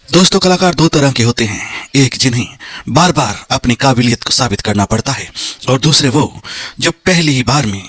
दोस्तों, कलाकार दो तरह के होते हैं। एक जिन्हें बार बार अपनी काबिलियत को साबित करना पड़ता है, और दूसरे वो जो पहली ही बार में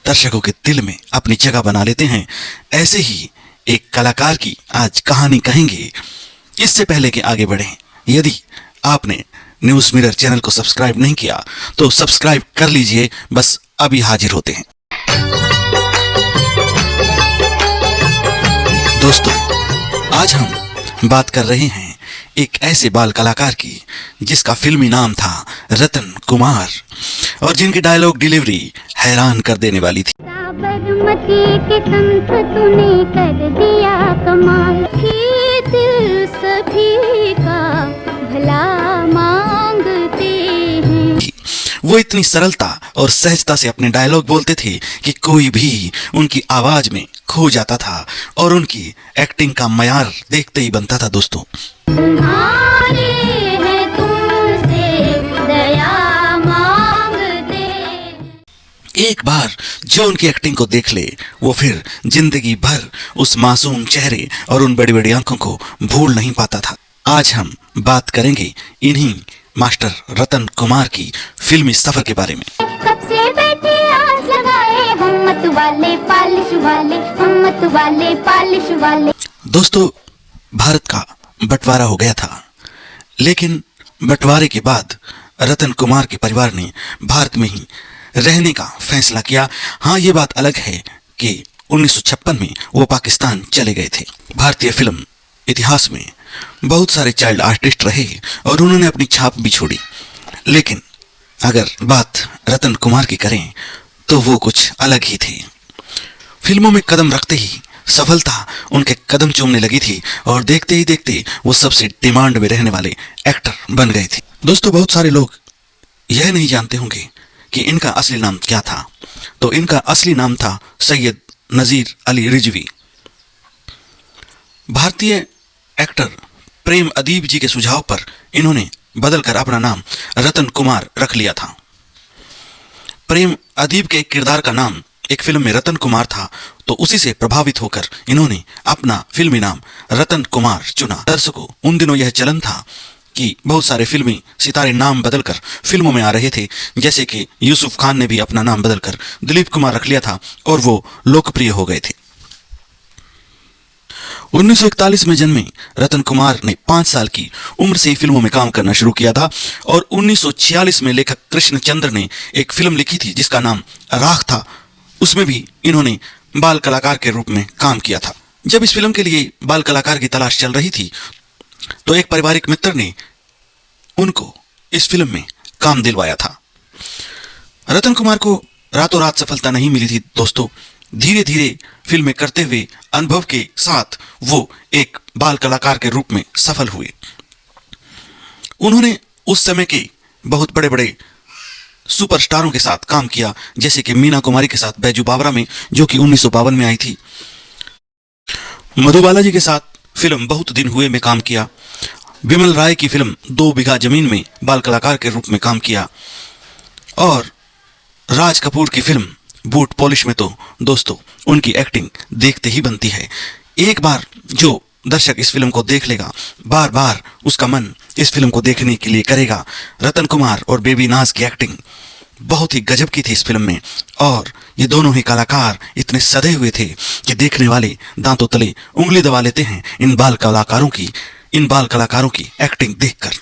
दर्शकों के दिल में अपनी जगह बना लेते हैं। ऐसे ही एक कलाकार की आज कहानी कहेंगे। इससे पहले कि आगे बढ़ें, यदि आपने न्यूज़ मिरर चैनल को सब्सक्राइब नहीं किया तो सब्सक्राइब कर लीजिए। बस अभी हाजिर होते हैं। दोस्तों, आज हम बात कर रहे हैं एक ऐसे बाल कलाकार की जिसका फिल्मी नाम था रतन कुमार, और जिनकी डायलॉग डिलीवरी हैरान कर देने वाली थी। साबरमती के संत तूने कर दिया कमाल, ये दिल सभी का भला मांगते हैं। वो इतनी सरलता और सहजता से अपने डायलॉग बोलते थे कि कोई भी उनकी आवाज में खो जाता था, और उनकी एक्टिंग का मयार देखते ही बनता था। दोस्तों, तुम्हारे हैं तुमसे दया मांगते। एक बार जो उनकी एक्टिंग को देख ले, वो फिर जिंदगी भर उस मासूम चेहरे और उन बड़ी बड़ी आंखों को भूल नहीं पाता था। आज हम बात करेंगे इन्हीं मास्टर रतन कुमार की फिल्मी सफर के बारे में। कब से बैठे आस लगाए, हिम्मत वाले पालिश वाले, हिम्मत वाले पालिश वाले। दोस्तों, भारत का बंटवारा हो गया था, लेकिन बंटवारे के बाद रतन कुमार के परिवार ने भारत में ही रहने का फैसला किया। हाँ, ये बात अलग है कि 1956 में वो पाकिस्तान चले गए थे। भारतीय फिल्म इतिहास में बहुत सारे चाइल्ड आर्टिस्ट रहे और उन्होंने अपनी छाप भी छोड़ी, लेकिन अगर बात रतन कुमार की करें तो वो कुछ अलग ही थे। फिल्मों में कदम रखते ही सफलता उनके कदम चूमने लगी थी, और देखते ही देखते वो सबसे डिमांड में रहने वाले एक्टर बन गए थे। दोस्तों, बहुत सारे लोग यह नहीं जानते होंगे कि इनका असली नाम क्या था। तो इनका असली नाम था सैयद नजीर अली रिजवी। भारतीय एक्टर प्रेम अदीब जी के सुझाव पर इन्होंने बदलकर अपना नाम रतन कुमार रख लिया था। प्रेम अदीब के एक किरदार का नाम एक फिल्म में रतन कुमार था, तो उसी से प्रभावित होकर इन्होंने अपना फिल्मी नाम रतन कुमार चुना। दर्शकों, उन दिनों यह चलन था कि बहुत सारे फिल्मी सितारे नाम बदलकर फिल्मों में आ रहे थे, जैसे कि यूसुफ खान ने भी अपना नाम बदलकर दिलीप कुमार रख लिया था, और वो लोकप्रिय हो गए थे। 1941 में जन्मे रतन कुमार ने 5 साल की उम्र से ही फिल्मों में काम करना शुरू किया था, और 1946 में लेखक कृष्णचंद्र ने एक फिल्म लिखी थी जिसका नाम राख था। उसमें भी इन्होंने बाल कलाकार के रूप में काम किया था। जब इस फिल्म के लिए बाल कलाकार की तलाश चल रही थी, तो एक पारिवारिक मित्र ने उनको इस फिल्म में काम दिलवाया था। रतन कुमार को रातों रात सफलता नहीं मिली थी। दोस्तों, धीरे धीरे फिल्में करते हुए अनुभव के साथ वो एक बाल कलाकार के रूप में सफल हुए। उन्होंने उस समय के बहुत बड़े बड़े सुपरस्टारों के साथ काम किया, जैसे कि मीना कुमारी के साथ बैजू बावरा में, जो कि 1952 में आई थी। मधुबाला जी के साथ फिल्म बहुत दिन हुए में काम किया। विमल राय की फिल्म 2 बीघा जमीन में बाल कलाकार के रूप में काम किया, और राज कपूर की फिल्म बूट पॉलिश में तो दोस्तों उनकी एक्टिंग देखते ही बनती है। एक बार जो दर्शक इस फिल्म को देख लेगा, बार बार उसका मन इस फिल्म को देखने के लिए करेगा। रतन कुमार और बेबी नाज की एक्टिंग बहुत ही गजब की थी इस फिल्म में, और ये दोनों ही कलाकार इतने सधे हुए थे कि देखने वाले दांतों तले उंगली दबा लेते हैं इन बाल कलाकारों की एक्टिंग देखकर।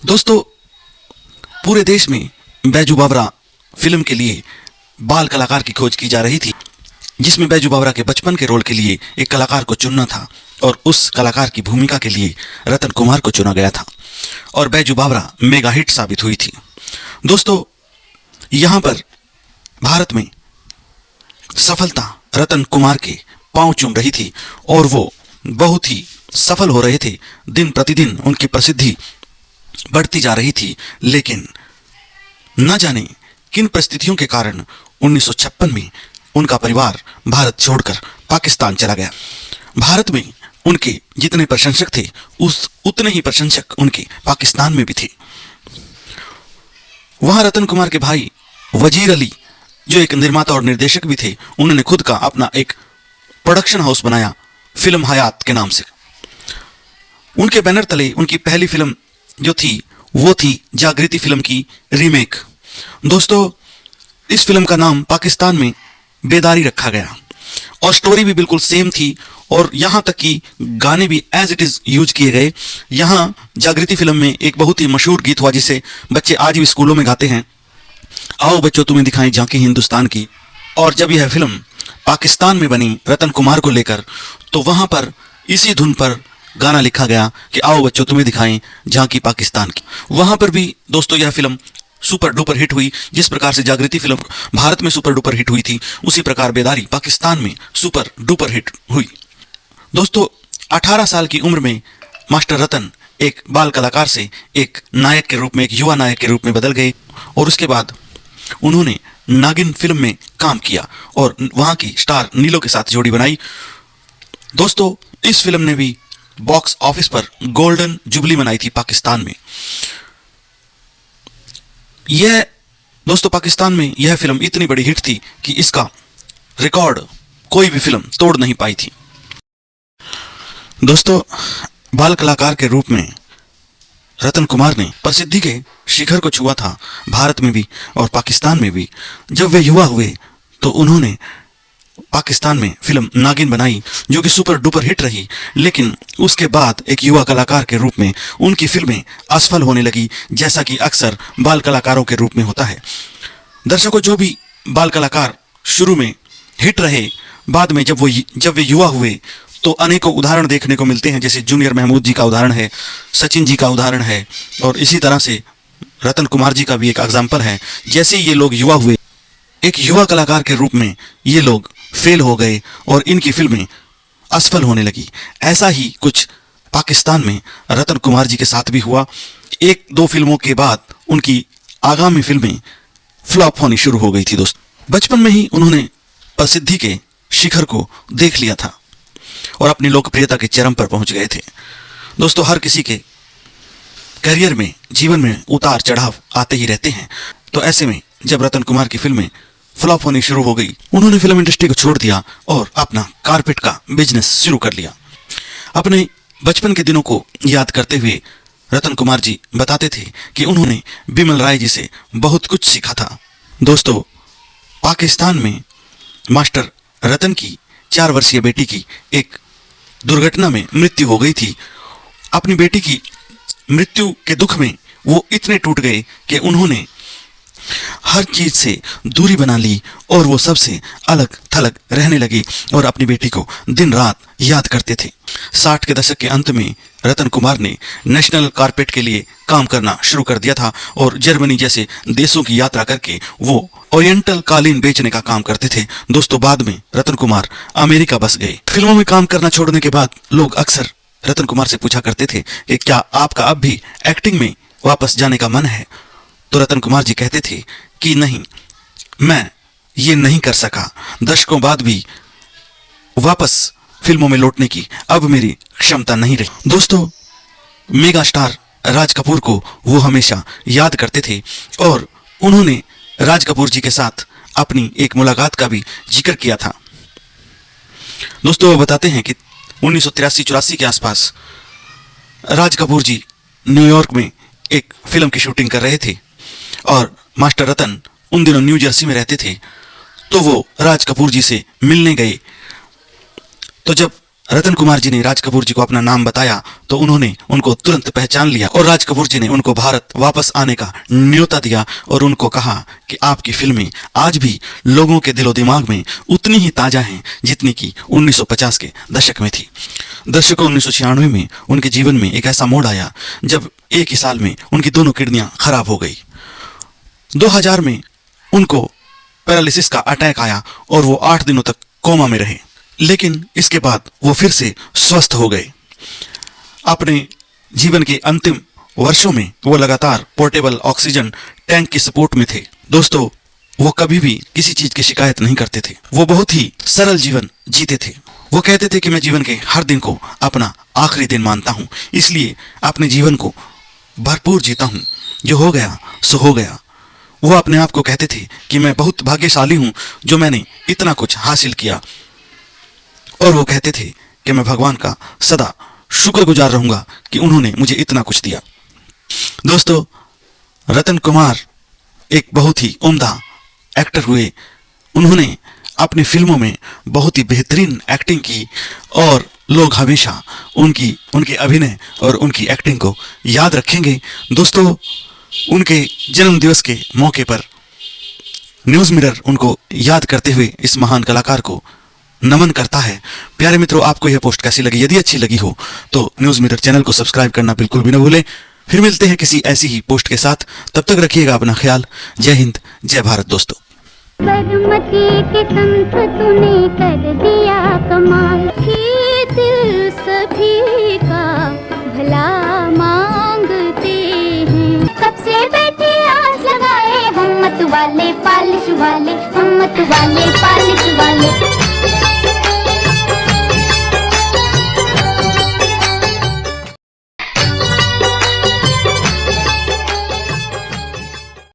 दोस्तों, पूरे देश में बैजू बावरा फिल्म के लिए बाल कलाकार की खोज की जा रही थी, जिसमें बैजू बावरा के बचपन के रोल के लिए एक कलाकार को चुनना था, और उस कलाकार की भूमिका के लिए रतन कुमार को चुना गया था, और बैजू बावरा मेगा हिट साबित हुई थी। दोस्तों, यहां पर भारत में सफलता रतन कुमार के पांव चूम रही थी, और वो बहुत ही सफल हो रहे थे। दिन प्रतिदिन उनकी प्रसिद्धि बढ़ती जा रही थी, लेकिन न जाने किन परिस्थितियों के कारण 1956 में उनका परिवार भारत छोड़कर पाकिस्तान चला गया। भारत में उनके जितने प्रशंसक थे, उतने ही प्रशंसक उनके पाकिस्तान में भी थे। वहां रतन कुमार के भाई वजीर अली, जो एक निर्माता और निर्देशक भी थे, उन्होंने खुद का अपना एक प्रोडक्शन हाउस बनाया, फिल्म हयात के नाम से। उनके बैनर तले उनकी पहली फिल्म जो थी वो थी जागृति फिल्म की रीमेक। दोस्तों, इस फिल्म का नाम पाकिस्तान में बेदारी रखा गया और स्टोरी भी बिल्कुल सेम थी और यहाँ तक कि गाने भी एज इट इज यूज किए गए। यहाँ जागृति फिल्म में एक बहुत ही मशहूर गीत हुआ जिसे बच्चे आज भी स्कूलों में गाते हैं, आओ बच्चों तुम्हें दिखाएं झांकी हिंदुस्तान की। और जब यह फिल्म पाकिस्तान में बनी रतन कुमार को लेकर, तो वहाँ पर इसी धुन पर गाना लिखा गया कि आओ बच्चों तुम्हें दिखाएं झांकी पाकिस्तान की। वहाँ पर भी दोस्तों यह फिल्म सुपर डुपर हिट हुई। जिस प्रकार से जागृति फिल्म भारत में सुपर डुपर हिट हुई थी, उसी प्रकार बेदारी पाकिस्तान में सुपर डुपर हिट हुई। दोस्तों, 18 साल की उम्र में मास्टर रतन एक बाल कलाकार से एक नायक के रूप में, एक युवा नायक के रूप में बदल गए और उसके बाद उन्होंने नागिन फिल्म में काम किया और वहाँ की स्टार नीलो के साथ जोड़ी बनाई। दोस्तों, इस फिल्म ने भी बॉक्स ऑफिस पर गोल्डन जुबली मनाई थी पाकिस्तान में। यह दोस्तों पाकिस्तान में यह फिल्म इतनी बड़ी हिट थी कि इसका रिकॉर्ड कोई भी फिल्म तोड़ नहीं पाई थी। दोस्तों, बाल कलाकार के रूप में रतन कुमार ने प्रसिद्धि के शिखर को छुआ था, भारत में भी और पाकिस्तान में भी। जब वे युवा हुए तो उन्होंने पाकिस्तान में फिल्म नागिन बनाई जो कि सुपर डुपर हिट रही, लेकिन उसके बाद एक युवा कलाकार के रूप में उनकी फिल्में असफल होने लगी, जैसा कि अक्सर बाल कलाकारों के रूप में होता है। दर्शकों, जो भी बाल कलाकार शुरू में हिट रहे, बाद में जब वे युवा हुए तो अनेकों उदाहरण देखने को मिलते हैं, जैसे जूनियर महमूद जी का उदाहरण है, सचिन जी का उदाहरण है और इसी तरह से रतन कुमार जी का भी एक एग्जाम्पल है। जैसे ये लोग युवा हुए, एक युवा कलाकार के रूप में ये लोग फेल हो गए और इनकी फिल्में असफल होने लगी। ऐसा ही कुछ पाकिस्तान में रतन कुमार जी के साथ भी हुआ। एक दो फिल्मों के बाद उनकी आगामी फिल्में फ्लॉप होनी शुरू हो गई थी। दोस्तों, बचपन में ही उन्होंने प्रसिद्धि के शिखर को देख लिया था और अपनी लोकप्रियता के चरम पर पहुंच गए थे। दोस्तों, हर किसी के करियर में, जीवन में उतार चढ़ाव आते ही रहते हैं। तो ऐसे में जब रतन कुमार की फिल्में फ्लॉप होनी शुरू हो गई, उन्होंने फिल्म इंडस्ट्री को छोड़ दिया और अपना कारपेट का बिजनेस शुरू कर लिया। अपने बचपन के दिनों को याद करते हुए रतन कुमार जी बताते थे कि उन्होंने बिमल राय जी से बहुत कुछ सीखा था। दोस्तों, पाकिस्तान में मास्टर रतन की 4 वर्षीय बेटी की एक दुर्घटना में मृत्यु हो गई थी। अपनी बेटी की मृत्यु के दुख में वो इतने टूट गए कि उन्होंने हर चीज से दूरी बना ली और वो सबसे अलग थलग रहने लगी और अपनी बेटी को दिन रात याद करते थे। 60 के दशक के अंत में रतन कुमार ने नेशनल कारपेट के लिए काम करना शुरू कर दिया था और जर्मनी जैसे देशों की यात्रा करके वो ओरिएंटल कालीन बेचने का काम करते थे। दोस्तों, बाद में रतन कुमार अमेरिका बस गए। फिल्मों में काम करना छोड़ने के बाद लोग अक्सर रतन कुमार से पूछा करते थे कि क्या आपका अब भी एक्टिंग में वापस जाने का मन है? तो रतन कुमार जी कहते थे कि नहीं, मैं ये नहीं कर सका। दशकों बाद भी वापस फिल्मों में लौटने की अब मेरी क्षमता नहीं रही। दोस्तों, मेगा स्टार राज कपूर को वो हमेशा याद करते थे और उन्होंने राज कपूर जी के साथ अपनी एक मुलाकात का भी जिक्र किया था। दोस्तों, वो बताते हैं कि 1983-84 के आसपास राज कपूर जी न्यूयॉर्क में एक फिल्म की शूटिंग कर रहे थे और मास्टर रतन उन दिनों न्यू जर्सी में रहते थे। तो वो राज कपूर जी से मिलने गए। तो जब रतन कुमार जी ने राज कपूर जी को अपना नाम बताया तो उन्होंने उनको तुरंत पहचान लिया और राज कपूर जी ने उनको भारत वापस आने का न्योता दिया और उनको कहा कि आपकी फिल्में आज भी लोगों के दिलो दिमाग में उतनी ही ताज़ा हैं जितनी कि 1950 के दशक में थी। दर्शकों, 1996 में उनके जीवन में एक ऐसा मोड़ आया जब एक ही साल में उनकी दोनों किडनियां खराब हो गई। 2000 में उनको पैरालिसिस का अटैक आया और वो 8 दिनों तक कोमा में रहे, लेकिन इसके बाद वो फिर से स्वस्थ हो गए। अपने जीवन के अंतिम वर्षों में वो लगातार पोर्टेबल ऑक्सीजन टैंक की सपोर्ट में थे। दोस्तों, वो कभी भी किसी चीज की शिकायत नहीं करते थे। वो बहुत ही सरल जीवन जीते थे। वो कहते थे कि मैं जीवन के हर दिन को अपना आखिरी दिन मानता हूँ, इसलिए अपने जीवन को भरपूर जीता हूँ। जो हो गया सो हो गया। वो अपने आप को कहते थे कि मैं बहुत भाग्यशाली हूँ जो मैंने इतना कुछ हासिल किया। और वो कहते थे कि मैं भगवान का सदा शुक्रगुजार रहूंगा कि उन्होंने मुझे इतना कुछ दिया। दोस्तों, रतन कुमार एक बहुत ही उम्दा एक्टर हुए। उन्होंने अपनी फिल्मों में बहुत ही बेहतरीन एक्टिंग की और लोग हमेशा उनके अभिनय और उनकी एक्टिंग को याद रखेंगे। दोस्तों, उनके जन्म दिवस के मौके पर न्यूज़ मिरर उनको याद करते हुए इस महान कलाकार को नमन करता है। प्यारे मित्रों, आपको यह पोस्ट कैसी लगी? यदि अच्छी लगी हो तो न्यूज़ मिरर चैनल को सब्सक्राइब करना बिल्कुल भी न भूलें। फिर मिलते हैं किसी ऐसी ही पोस्ट के साथ। तब तक रखिएगा अपना ख्याल। जय हिंद, जय भारत। दोस्तों, बरमती के संत तूने कर दिया कमाल, ही दिल सभी का भला मांगते हैं। कब से बैठे आस लगाए हम मत वाले पालिश वाले, हम मत वाले पालिश वाले।